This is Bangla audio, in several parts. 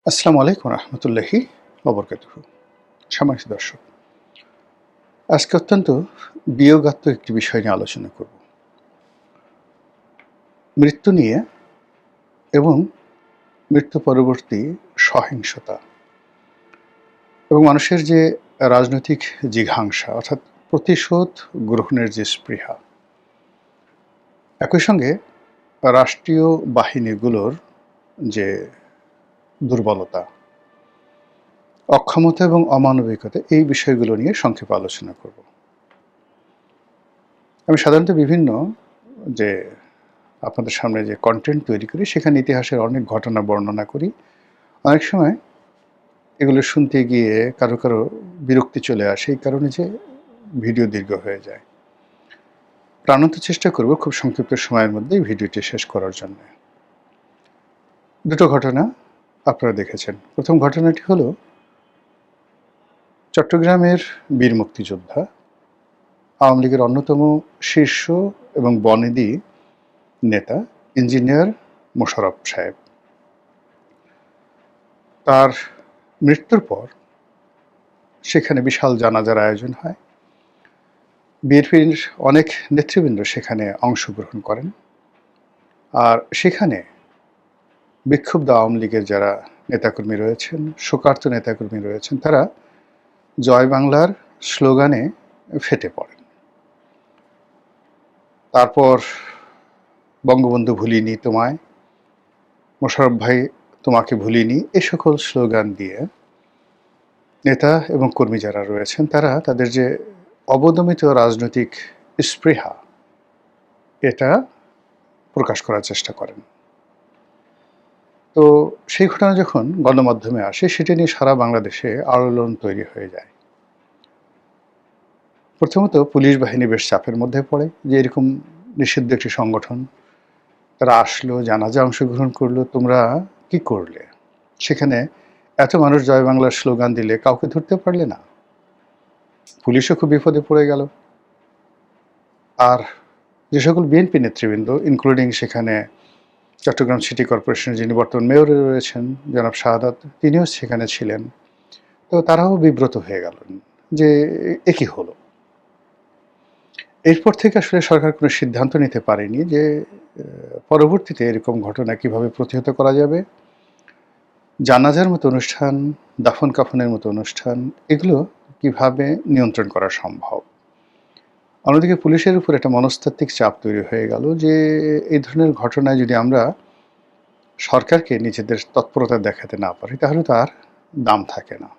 আসসালামু আলাইকুম রহমতুল্লাহি ওবরকাতুহু। সম্মানিত দর্শক, আজকে অত্যন্ত বিয়োগাত্মক একটি বিষয় নিয়ে আলোচনা করব। মৃত্যু নিয়ে এবং মৃত্যু পরবর্তী সহিংসতা এবং মানুষের যে রাজনৈতিক জিঘাংসা অর্থাৎ প্রতিশোধ গ্রহণের যে স্পৃহা, একই সঙ্গে রাষ্ট্রীয় বাহিনীগুলোর যে দুর্বলতা, অক্ষমতা এবং অমানবিকতা, এই বিষয়গুলো নিয়ে সংক্ষেপে আলোচনা করব। আমি সাধারণত বিভিন্ন যে আপনাদের সামনে যে কন্টেন্ট তৈরি করি সেখানে ইতিহাসের অনেক ঘটনা বর্ণনা করি। অনেক সময় এগুলো শুনতে গিয়ে কারো বিরক্তি চলে আসে, এই কারণে যে ভিডিও দীর্ঘ হয়ে যায়। প্রাণান্ত চেষ্টা করব খুব সংক্ষিপ্ত সময়ের মধ্যেই ভিডিওটি শেষ করার জন্য। দুটো ঘটনা আপনারা দেখেছেন। প্রথম ঘটনাটি হলো চট্টগ্রামের বীর মুক্তিযোদ্ধা, আওয়ামী লীগের অন্যতম শীর্ষ এবং বনেদি নেতা ইঞ্জিনিয়ার মোশাররফ সাহেব। তার মৃত্যুর পর সেখানে বিশাল জানাজার আয়োজন হয়। বিএনপির অনেক নেতৃবৃন্দ সেখানে অংশগ্রহণ করেন। আর সেখানে বিক্ষুব্ধ আওয়ামী লীগের যারা নেতাকর্মী রয়েছেন, শোকার্ত নেতাকর্মী রয়েছেন, তারা জয় বাংলার স্লোগানে ফেটে পড়েন। তারপর বঙ্গবন্ধু ভুলিনি তোমায়, মোশাররফ ভাই তোমাকে ভুলিনি, এই সকল স্লোগান দিয়ে নেতা এবং কর্মী যারা রয়েছেন তারা তাদের যে অবদমিত রাজনৈতিক স্পৃহা, এটা প্রকাশ করার চেষ্টা করেন। তো সেই ঘটনা যখন গণমাধ্যমে আসে, সেটা নিয়ে সারা বাংলাদেশে আলোড়ন তৈরি হয়ে যায়। প্রথমত পুলিশ বাহিনী বেশ চাপের মধ্যে পড়ে যে এরকম নিষিদ্ধ একটি সংগঠন, তারা আসলো, জানাজা অংশগ্রহণ করলো, তোমরা কি করলে? সেখানে এত মানুষ জয় বাংলার স্লোগান দিলে কাউকে ধরতে পারলে না। পুলিশও খুব বিপদে পড়ে গেল। আর যে সকল বিএনপি নেতৃবৃন্দ, ইনক্লুডিং সেখানে চট্টগ্রাম সিটি কর্পোরেশনের যিনি বর্তমান মেয়র রয়েছেন জনাব শাহাদাত, তিনিও সেখানে ছিলেন। তো তারাও বিব্রত হয়ে গেলেন যে এ কি হলো। এরপর থেকে আসলে সরকার কোনো সিদ্ধান্ত নিতে পারেনি যে পরবর্তীতে এরকম ঘটনা কিভাবে প্রতিহত করা যাবে। জানাজার মতো অনুষ্ঠান, দাফন কাফনের মতো অনুষ্ঠান, এগুলো কিভাবে নিয়ন্ত্রণ করা সম্ভব। অন্যদিকে পুলিশের উপর একটা মনস্তাত্ত্বিক চাপ তৈরি হয়ে গেল যে এই ধরনের ঘটনায় যদি আমরা সরকারকে নিজেদের তৎপরতা দেখাতে না পারি তাহলে তো আর দাম থাকে না।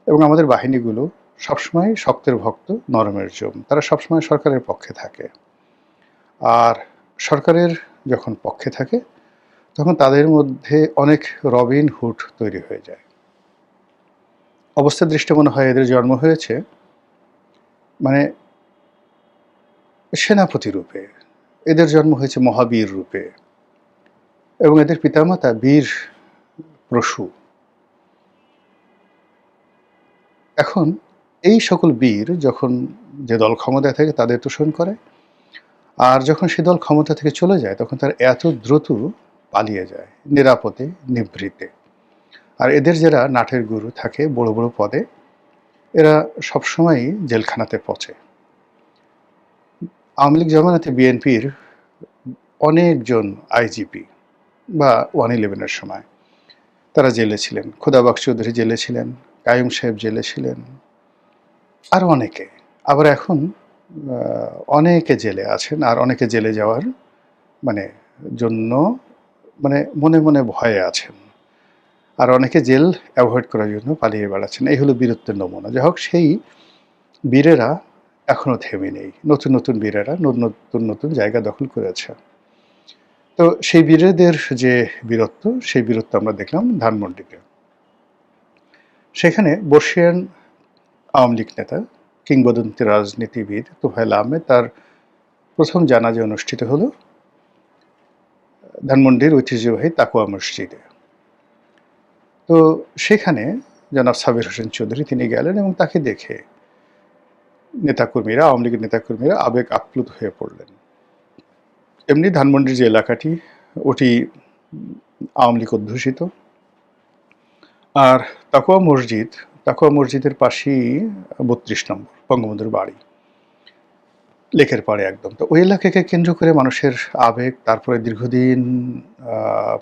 এবং আমাদের বাহিনীগুলো সবসময় শক্তের ভক্ত, নরমের জম, তারা সবসময় সরকারের পক্ষে থাকে। আর সরকারের যখন পক্ষে থাকে তখন তাদের মধ্যে অনেক রবিন হুড তৈরি হয়ে যায়। অবস্থা দৃষ্টে মনে হয় এদের জন্ম হয়েছে মানে সেনাপতি রূপে, এদের জন্ম হয়েছে মহাবীর রূপে, এবং এদের পিতামাতা বীর প্রসূ। এখন এই সকল বীর যখন যে দল ক্ষমতায় থাকে তাদের তোষণ করে, আর যখন সে দল ক্ষমতা থেকে চলে যায় তখন তার এত দ্রুত পালিয়ে যায় নিরাপদে, নিভৃতে। আর এদের যারা নাটের গুরু থাকে বড় বড় পদে, এরা সবসময়ই জেলখানাতে পচে। আওয়ামী লীগ জামানাতে বিএনপির অনেকজন আইজিপি বা 111-এর সময় তারা জেলে ছিলেন। খোদাবাক চৌধুরী জেলে ছিলেন, কাইয়ুম সাহেব জেলে ছিলেন, আরও অনেকে। আবার এখন অনেকে জেলে আছেন, আর অনেকে জেলে যাওয়ার মানে জন্য মনে মনে ভয়ে আছেন, আর অনেকে জেল অ্যাভয়েড করার জন্য পালিয়ে বেড়াচ্ছেন। এই হলো বীরত্বের নমুনা। যাই হোক, সেই বীরেরা এখনও থেমে নেই। নতুন নতুন বীরেরা নতুন নতুন জায়গা দখল করেছে। তো সেই বীরেদের যে বীরত্ব, সেই বীরত্ব আমরা দেখলাম ধানমন্ডিতে। সেখানে বর্ষিয়ান আওয়ামী লীগ নেতা, কিংবদন্তি রাজনীতিবিদ তোফায়েল আহমেদ, তার প্রথম জানাজা অনুষ্ঠিত হলো ধানমন্ডির ঐতিহ্যবাহী তাকওয়া মসজিদে। তো সেখানে জনাব সাবির হোসেন চৌধুরী তিনি গেলেন এবং তাকে দেখে নেতাকর্মীরা, আওয়ামী লীগের নেতাকর্মীরা আবেগ আপ্লুত হয়ে পড়লেন। এমনি ধানমন্ডির যে এলাকাটি, ওটি আওয়ামী লীগ অধ্যুষিত, আর তাকওয়া মসজিদের পাশেই ৩২ নম্বর বঙ্গবন্ধুর বাড়ি, লেকের পাড়ে একদম। তো ওই এলাকাকে কেন্দ্র করে মানুষের আবেগ, তারপরে দীর্ঘদিন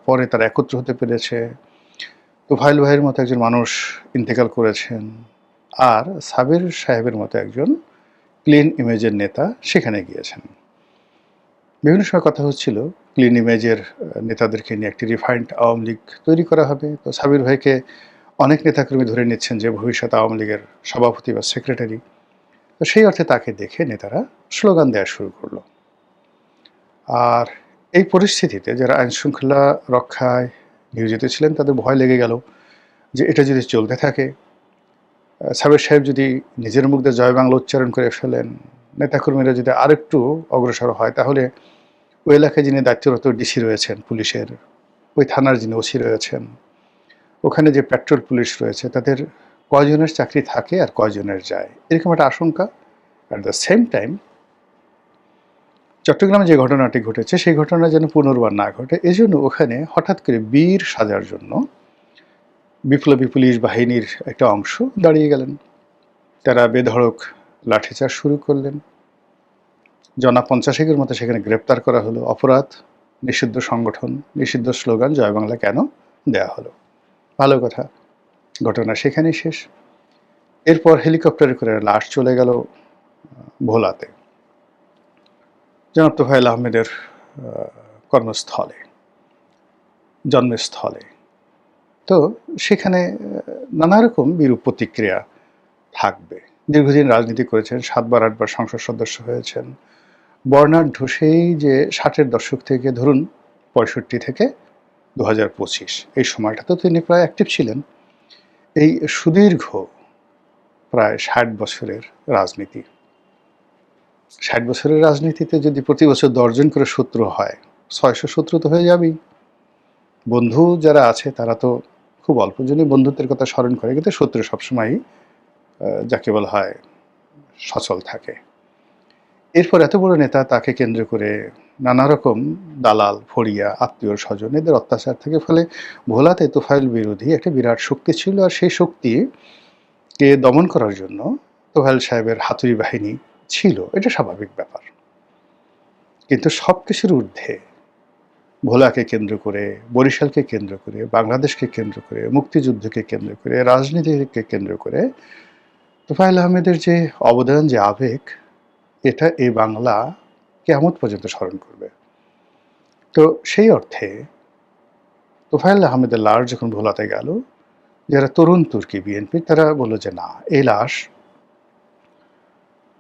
পরে তারা একত্র হতে পেরেছে। তোফায়েল ভাইয়ের মতো একজন মানুষ ইন্তেকাল করেছেন, আর সাবের সাহেবের মতো একজন ক্লিন ইমেজের নেতা সেখানে গিয়েছেন। বিভিন্ন সময় কথা হচ্ছিল ক্লিন ইমেজের নেতাদেরকে নিয়ে একটি রিফাইন্ড আওয়ামী লীগ তৈরি করা হবে। তো সাবির ভাইকে অনেক নেতাকর্মী ধরে নিচ্ছেন যে ভবিষ্যৎ আওয়ামী লীগের সভাপতি বা সেক্রেটারি। তো সেই অর্থে তাকে দেখে নেতারা স্লোগান দেওয়া শুরু করলো। আর এই পরিস্থিতিতে যারা আইনশৃঙ্খলা রক্ষায় নিয়োজিত ছিলেন তাদের ভয় লেগে গেল যে এটা যদি চলতে থাকে, সাবের সাহেব যদি নিজের মুখ দিয়ে জয় বাংলা উচ্চারণ করে ফেলেন, নেতাকর্মীরা যদি আরেকটু অগ্রসর হয়, তাহলে ওই এলাকায় যিনি দায়িত্বরত ডিসি রয়েছেন পুলিশের, ওই থানার যিনি ওসি রয়েছেন, ওখানে যে পেট্রোল পুলিশ রয়েছে, তাদের কয়জনের চাকরি থাকে আর কয়জনের যায়, এরকম একটা আশঙ্কা। অ্যাট দ্য সেম টাইম চট্টগ্রামে যে ঘটনাটি ঘটেছে সেই ঘটনা যেন পুনর্বার না ঘটে, এজন্য ওখানে হঠাৎ করে বীর সাজার জন্য বিপ্লবী পুলিশ বাহিনীর একটা অংশ দাঁড়িয়ে গেলেন। তারা বেধড়ক লাঠিচার্জ শুরু করলেন। জনা ৫০-এর মতো সেখানে গ্রেপ্তার করা হলো। অপরাধ, নিষিদ্ধ সংগঠন, নিষিদ্ধ স্লোগান জয় বাংলা কেন দেয়া হলো? ভালো কথা, ঘটনা সেখানেই শেষ। এরপর হেলিকপ্টারে করে লাশ চলে গেল ভোলাতে, জনাব তোফায়েল আহমেদের কর্মস্থলে, জন্মস্থলে। তো সেখানে নানা রকম বিরূপ প্রতিক্রিয়া থাকবে। দীর্ঘদিন রাজনীতি করেছেন, ৭বার ৮বার সংসদ সদস্য হয়েছেন। বর্ণাঢ্য সেই যে ৬০-এর দশক থেকে ধরুন ৬৫ থেকে ২০২৫ এই সময়টাতেও তিনি প্রায় অ্যাক্টিভ ছিলেন। এই সুদীর্ঘ প্রায় ৬০ বছরের রাজনীতি, ৬০ বছরের রাজনীতিতে যদি প্রতি বছর ১০ জন করে শত্রু হয়, ৬০০ শত্রু তো হয়ে যাবেই। বন্ধু যারা আছে তারা তো খুব অল্প জনই বন্ধুত্বের কথা স্মরণ করে, কিন্তু শত্রু সবসময়ই যাকে বলা হয় সচল থাকে। এরপর এত বড় নেতা, তাকে কেন্দ্র করে নানা রকম দালাল, ফড়িয়া, আত্মীয় স্বজন, এদের অত্যাচার থেকে ফলে ভোলাতে তোফায়েল বিরোধী একটা বিরাট শক্তি ছিল। আর সেই শক্তিকে দমন করার জন্য তোফায়েল সাহেবের হাতুড়ি বাহিনী ছিল, এটা স্বাভাবিক ব্যাপার। কিন্তু সব কিছুর ঊর্ধ্বে ভোলাকে কেন্দ্র করে, বরিশালকে কেন্দ্র করে, বাংলাদেশকে কেন্দ্র করে, মুক্তিযুদ্ধকে কেন্দ্র করে, রাজনীতিকে কেন্দ্র করে তোফায়েল আহমেদের যে অবদান, যে আবেগ, এটা এই বাংলা কিয়ামত পর্যন্ত স্মরণ করবে। তো সেই অর্থে তোফায়েল আহমেদের লাশ যখন ভোলাতে গেল, যারা তরুণ তুর্কি বিএনপি, তারা বলল যে না, এই লাশ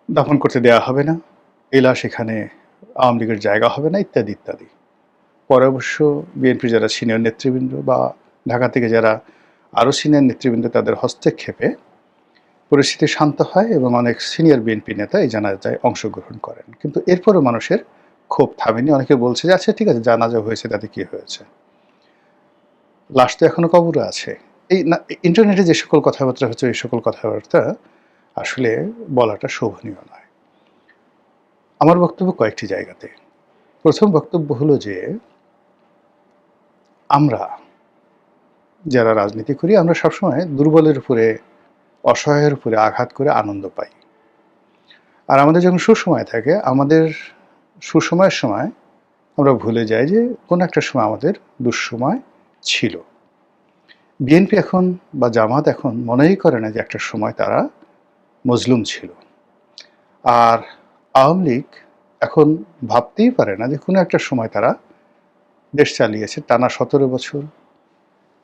দাফন করতে দেওয়া হবে না, এই লাশ এখানে আওয়ামী লীগের জায়গা হবে না, ইত্যাদি ইত্যাদি। পরে অবশ্য বিএনপির যারা সিনিয়র নেতৃবৃন্দ বা ঢাকা থেকে যারা আরও সিনিয়র নেতৃবৃন্দ, তাদের হস্তক্ষেপে পরিস্থিতি শান্ত হয় এবং অনেক সিনিয়র বিএনপি নেতা এই জানাজায় অংশগ্রহণ করেন। কিন্তু এরপরও মানুষের ক্ষোভ থামেনি। অনেকে বলছে যে আচ্ছা ঠিক আছে, জানাজা হয়েছে, তাতে কী হয়েছে, লাশ তো এখনো কবরে আছে। এই না, ইন্টারনেটে যে সকল কথাবার্তা হচ্ছে, এই সকল কথাবার্তা আসলে বলাটা শোভনীয় নয়। আমার বক্তব্য কয়েকটি জায়গাতে। প্রথম বক্তব্য হলো যে আমরা যারা রাজনীতি করি, আমরা সবসময় দুর্বলের উপরে, অসহায়ের উপরে আঘাত করে আনন্দ পাই। আর আমাদের যখন সুসময় থাকে, আমাদের সুসময়ের সময় আমরা ভুলে যাই যে কোনো একটা সময় আমাদের দুঃসময় ছিল। বিএনপি এখন বা জামাত এখন মনেই করে না যে একটা সময় তারা মজলুম ছিল। আর আওয়ামী লীগ এখন ভাবতেই পারে না যে কোনো একটা সময় তারা দেশ চালিয়েছে টানা ১৭ বছর,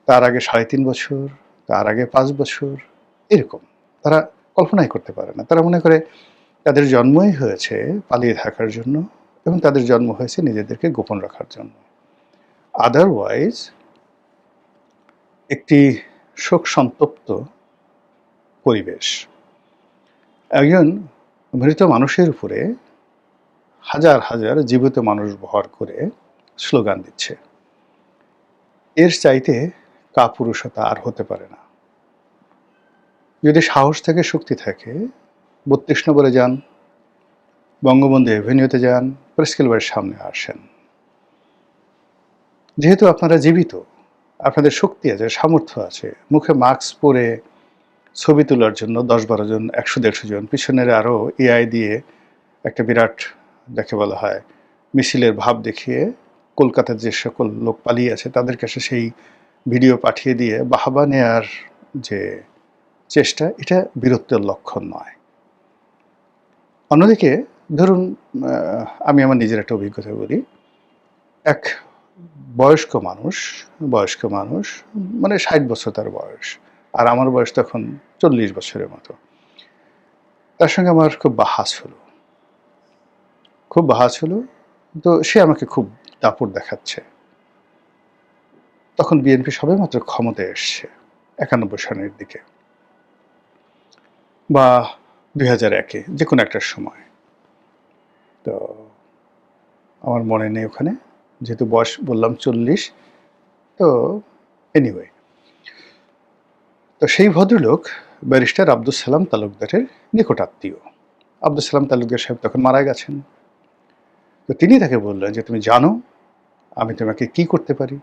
তার আগে ৩.৫ বছর, তার আগে ৫ বছর, এরকম তারা কল্পনাই করতে পারে না। তারা মনে করে তাদের জন্মই হয়েছে পালিয়ে থাকার জন্য, এবং তাদের জন্ম হয়েছে নিজেদেরকে গোপন রাখার জন্য। আদারওয়াইজ একটি শোক সন্তপ্ত পরিবেশ। একজন মৃত মানুষের উপরে হাজার হাজার জীবিত মানুষ ভর করে স্লোগান দিচ্ছে, এর চাইতে কাপুরুষতা আর হতে পারে না। যদি সাহস থাকে, শক্তি থাকে, ৩২ নম্বরে যান, বঙ্গবন্ধু এভিনিউতে যান, প্রেস ক্লাবের সামনে আসেন। যেহেতু আপনারা জীবিত, আপনাদের শক্তি আছে, সামর্থ্য আছে, মুখে মাস্ক পরে ছবি তোলার জন্য ১০-১২ জন, ১০০-১৫০ জন, পিছনের আরও এআই দিয়ে একটা বিরাট, যাকে বলা হয় মিছিলের ভাব দেখিয়ে কলকাতার যে সকল লোক পালিয়ে আছে তাদের কাছে সেই ভিডিও পাঠিয়ে দিয়ে বাহবা নেয়ার যে চেষ্টা, এটা বীরত্বের লক্ষণ নয়। অন্যদিকে ধরুন, আমি আমার নিজের একটা অভিজ্ঞতা বলি। এক বয়স্ক মানুষ মানে ৬০ বছর তার বয়স, আর আমার বয়স তখন ৪০ বছরের মতো। তার সঙ্গে আমার খুব বাহাস হলো। তো সে আমাকে খুব দাপট দেখাচ্ছে। তখন বিএনপি সবেমাত্র ক্ষমতায় এসছে ৯১ সনের দিকে বা ২০০১-এ, যে কোনো একটা সময়। তো আমার মনে নেই ওখানে, যেহেতু বয়স বললাম ৪০। তো এনিওয়ে, তো সেই ভদ্রলোক ব্যারিস্টার আব্দুস সালাম তালুকদারের নিকটাত্মীয়। আব্দুস সালাম তালুকদার সাহেব তখন মারা গেছেন। তো তিনি তাকে বললেন যে, তুমি জানো আমি তোমাকে কি করতে পারি?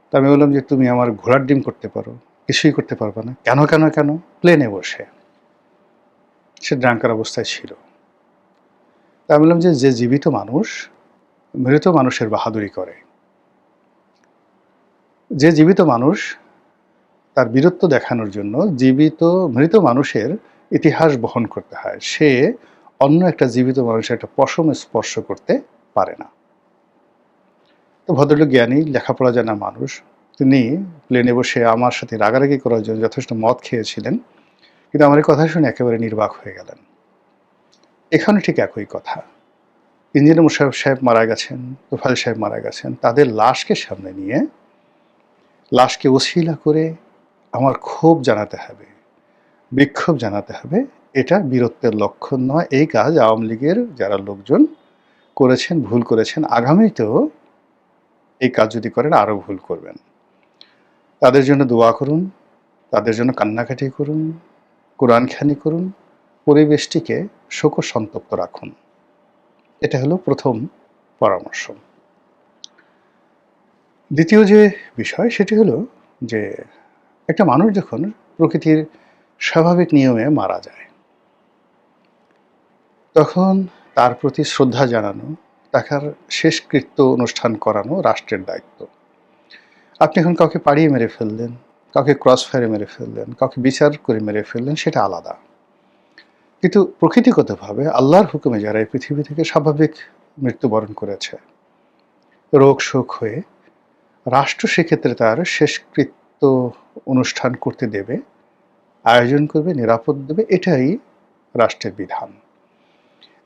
তা আমি বললাম যে, তুমি আমার ঘোড়ার ডিম করতে পারো, কিছুই করতে পারবে না। কেন কেন কেন? প্লেনে বসে, সে ড্রাঙ্কার অবস্থায় ছিল। তা আমি বললাম যে, যে জীবিত মানুষ মৃত মানুষের বাহাদুরি করে, যে জীবিত মানুষ তার বীরত্ব দেখানোর জন্য মৃত মানুষের ইতিহাস বহন করতে হয়, সে অন্য একটা জীবিত মানুষের একটা পশম স্পর্শ করতে পারে না। তো ভদ্রলোক জ্ঞানী, লেখাপড়া জানা মানুষ, তিনি প্লেনে বসে আমার সাথে রাগারাগি করার জন্য যথেষ্ট মদ খেয়েছিলেন, কিন্তু আমার এই কথা শুনে একেবারে নির্বাক হয়ে গেলেন। এখানে ঠিক একই কথা। ইঞ্জিনিয়ার মোশাররফ সাহেব মারা গেছেন, তোফায়েল সাহেব মারা গেছেন, তাদের লাশকে সামনে নিয়ে, লাশকে ওসিলা করে আমার ক্ষোভ জানাতে হবে, বিক্ষোভ জানাতে হবে, এটা বীরত্বের লক্ষণ নয়। এই কাজ আওয়ামী লীগের যারা লোকজন করেছেন, ভুল করেছেন, আগামীতেও এই কাজ যদি করেন আরও ভুল করবেন। তাদের জন্য দোয়া করুন, তাদের জন্য কান্নাকাটি করুন, কোরআনখানি করুন, পরিবেশটিকে শোকসন্তপ্ত রাখুন। এটা হলো প্রথম পরামর্শ। দ্বিতীয় যে বিষয়, সেটি হলো যে, একটা মানুষ যখন প্রকৃতির স্বাভাবিক নিয়মে মারা যায়, তখন তার প্রতি শ্রদ্ধা জানানো, তার শেষকৃত্য অনুষ্ঠান করানো রাষ্ট্রের দায়িত্ব। আপনি এখন কাউকে পাড়িয়ে মেরে ফেললেন, কাউকে ক্রস ফায়ারে মেরে ফেললেন, কাউকে বিচার করে মেরে ফেললেন, সেটা আলাদা। কিন্তু প্রকৃতিগতভাবে আল্লাহর হুকুমে যারা এই পৃথিবী থেকে স্বাভাবিক মৃত্যুবরণ করেছে রোগ শোক হয়ে, রাষ্ট্র সেক্ষেত্রে তার শেষকৃত্য অনুষ্ঠান করতে দেবে, আয়োজন করবে, নিরাপদ দেবে, এটাই রাষ্ট্রের বিধান।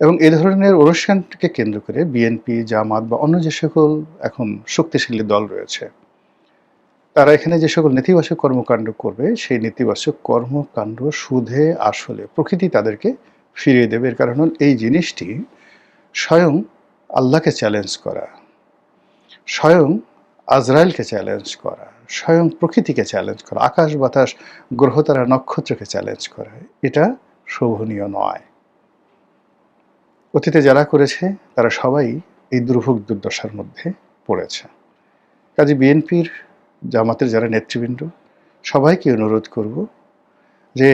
এবং এ ধরনের অনুষ্ঠানকে কেন্দ্র করে বিএনপি, জামাত বা অন্য যে সকল এখন শক্তিশালী দল রয়েছে, তারা এখানে যে সকল নেতিবাচক কর্মকাণ্ড করবে, সেই নেতিবাচক কর্মকাণ্ড সুদে আসলে প্রকৃতি তাদেরকে ফিরিয়ে দেবে। এর কারণ হল এই জিনিসটি স্বয়ং আল্লাহকে চ্যালেঞ্জ করা, স্বয়ং আজরাইলকে চ্যালেঞ্জ করা, স্বয়ং প্রকৃতিকে চ্যালেঞ্জ করা, আকাশ বাতাস গ্রহতারা নক্ষত্রকে চ্যালেঞ্জ করা, এটা শোভনীয় নয়। অতীতে যারা করেছে তারা সবাই এই দুর্ভোগ দুর্দশার মধ্যে পড়েছে। কাজে বিএনপির, জামাতের যারা নেতৃবৃন্দ, সবাইকে অনুরোধ করব যে,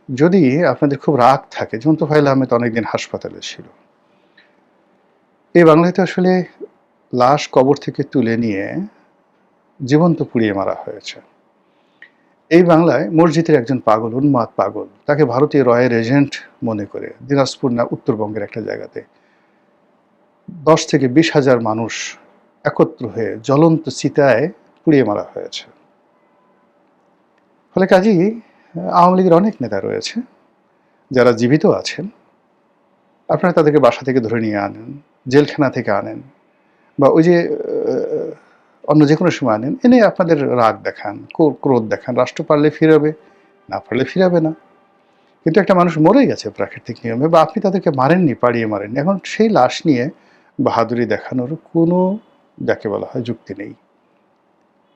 যদি আপনাদের খুব রাগ থাকে, যেমন তোফায়েল আহমেদ অনেকদিন হাসপাতালে ছিল, এই বাংলায় তো আসলে লাশ কবর থেকে তুলে নিয়ে জীবন্ত পুড়িয়ে মারা হয়েছে। এই বাংলায় মসজিদের একজন পাগল, উন্মাদ পাগল, তাকে ভারতীয় রয়ের এজেন্ট মনে করে দিনাজপুর না উত্তরবঙ্গের একটা জায়গাতে ১০ থেকে ২০ হাজার মানুষ একত্র হয়ে জ্বলন্ত চিতায় পুড়িয়ে মারা হয়েছে। ফলে কাজেই আওয়ামী লীগের অনেক নেতা রয়েছে যারা জীবিত আছেন, আপনারা তাদেরকে বাসা থেকে ধরে নিয়ে আনেন, জেলখানা থেকে আনেন, বা ওই যে অন্য যে কোনো সময় আনেন, এনে আপনাদের রাগ দেখান, ক্রোধ দেখান। রাষ্ট্র পারলে ফিরাবে, না পারলে ফিরাবে না। কিন্তু একটা মানুষ মরে গেছে প্রাকৃতিক নিয়মে, বা আপনি তাদেরকে মারেননি, পাড়িয়ে মারেননি, এখন সেই লাশ নিয়ে বাহাদুরি দেখানোর কোনো, যাকে বলা হয়, যুক্তি নেই।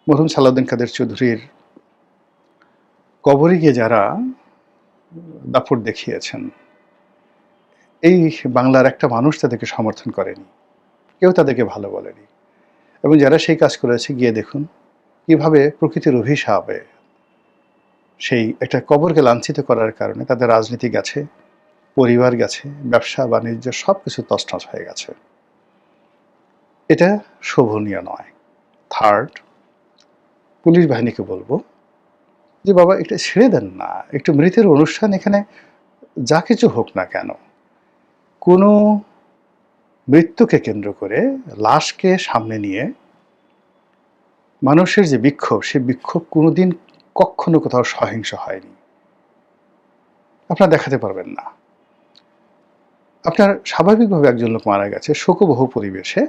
মরহুম সালাউদ্দিন কাদের চৌধুরীর কবরে গিয়ে যারা দাপট দেখিয়েছেন, এই বাংলার একটা মানুষ তাদেরকে সমর্থন করেনি, কেউ তাদেরকে ভালো বলেনি। এবং যারা সেই কাজ করেছে, গিয়ে দেখুন কিভাবে প্রকৃতির অভিশাপে সেই একটা কবরকে লাঞ্ছিত করার কারণে তাদের রাজনীতি গেছে, পরিবার গেছে, ব্যবসা বাণিজ্য সবকিছু তছনছ হয়ে গেছে। এটা শোভনীয় নয়। থার্ড, পুলিশ বাহিনীকে বলবো যে বাবা এটা ছেড়ে দেন না, একটু মৃতের অনুষ্ঠান, এখানে যা কিছু হোক না কেন, কোনো মৃত্যুকে কেন্দ্র করে লাশকে সামনে নিয়ে মানুষের যে বিক্ষোভ, সেই বিক্ষোভ কোনোদিন কখনো কোথাও সহিংস হয়নি। আপনারা দেখাতে পারবেন না। আপনার স্বাভাবিকভাবে একজন লোক মারা গেছে শোকবহ পরিবেশে,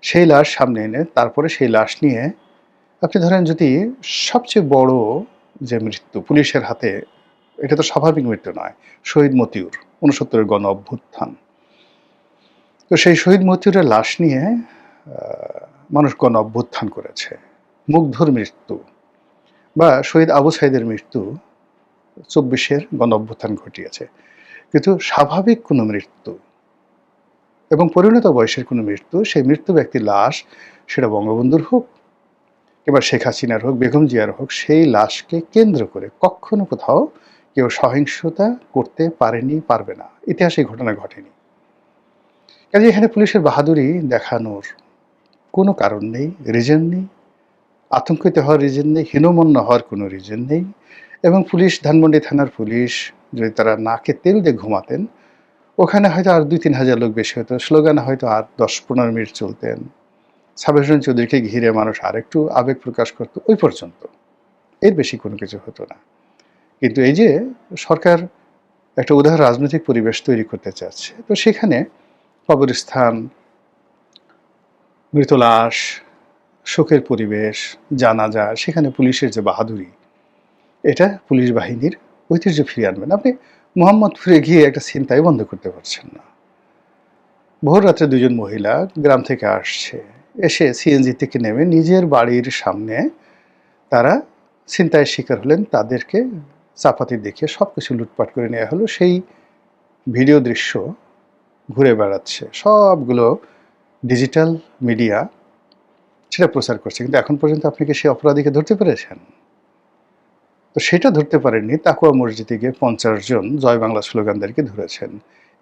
সেই লাশ সামনে এনে তারপরে সেই লাশ নিয়ে আপনি ধরেন যদি সবচেয়ে বড় যে মৃত্যু পুলিশের হাতে, এটা তো স্বাভাবিক মৃত্যু নয়, শহীদ মতিউর ৬৯-এর গণ অভ্যুত্থান। তো সেই শহীদ মতিউরের লাশ নিয়ে মানুষ গণ অভ্যুত্থান করেছে। মুগ্ধর মৃত্যু বা শহীদ আবু সাইদের মৃত্যু ২৪-এর গণ অভ্যুত্থান ঘটিয়েছে। কিন্তু স্বাভাবিক কোনো মৃত্যু এবং পরিণত বয়সের কোনো মৃত্যু, সেই মৃত্যু ব্যক্তির লাশ, সেটা বঙ্গবন্ধুর হোক কিংবা শেখ হাসিনার হোক, বেগম জিয়ার হোক, সেই লাশকে কেন্দ্র করে কখনো কোথাও কেউ সহিংসতা করতে পারেনি, পারবে না। ইতিহাসে এই ঘটনা ঘটেনি। কাজে এখানে পুলিশের বাহাদুরি দেখানোর কোনো কারণ নেই, রিজন নেই, আতঙ্কিত হওয়ার রিজন নেই, হীনমন্য হওয়ার কোনো রিজন নেই। এবং পুলিশ, ধানমন্ডি থানার পুলিশ যদি তারা নাকে তেল দিয়ে ঘুমাতেন, ওখানে হয়তো আর ২-৩ হাজার লোক বেশি হতো, স্লোগানে হয়তো আর ১০-১৫ মিনিট চলতেন, সাবির হোসেন চৌধুরীকে ঘিরে মানুষ আরেকটু আবেগ প্রকাশ করতো, ওই পর্যন্ত, এর বেশি কোনো কিছু হতো না। কিন্তু এই যে সরকার একটা উদার রাজনৈতিক পরিবেশ তৈরি করতে চাচ্ছে, তো সেখানে কবরস্থান, মৃত লাশ, শোকের পরিবেশ, জানাজা, সেখানে পুলিশের যে বাহাদুরি, এটা পুলিশ বাহিনীর ঐতিহ্য ফিরিয়ে আনবেন। আপনি মোহাম্মদপুরে গিয়ে একটা ছিনতাই বন্ধ করতে পারছেন না। ভোর রাত্রে ২ জন মহিলা গ্রাম থেকে আসছে, এসে সিএনজি থেকে নেমে নিজের বাড়ির সামনে তারা ছিনতাইয়ের শিকার হলেন, তাদেরকে চাপাতি দেখিয়ে সবকিছু লুটপাট করে নেওয়া হলো। সেই ভিডিও দৃশ্য ঘুরে বেড়াচ্ছে, সবগুলো ডিজিটাল মিডিয়া সেটা প্রচার করছে। কিন্তু এখন পর্যন্ত আপনি কি সেই অপরাধীকে ধরতে পেরেছেন? তো সেটা ধরতে পারেননি, তাকওয়া মসজিদে গিয়ে ৫০ জন জয় বাংলা স্লোগানদারকে ধরেছেন।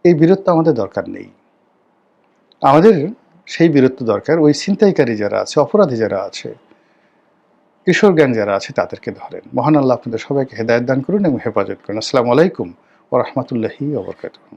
এই বীরত্ব আমাদের দরকার নেই। আমাদের সেই বীরত্ব দরকার ওই ছিনতাইকারী যারা আছে, অপরাধী যারা আছে, কিশোর গ্যাং যারা আছে, তাদেরকে ধরেন। মহান আল্লাহ আপনাদের সবাইকে হেদায়েত দান করুন এবং হেফাজত করুন। আসসালামু আলাইকুম ওয়া রাহমাতুল্লাহি ওয়া বারাকাতুহু।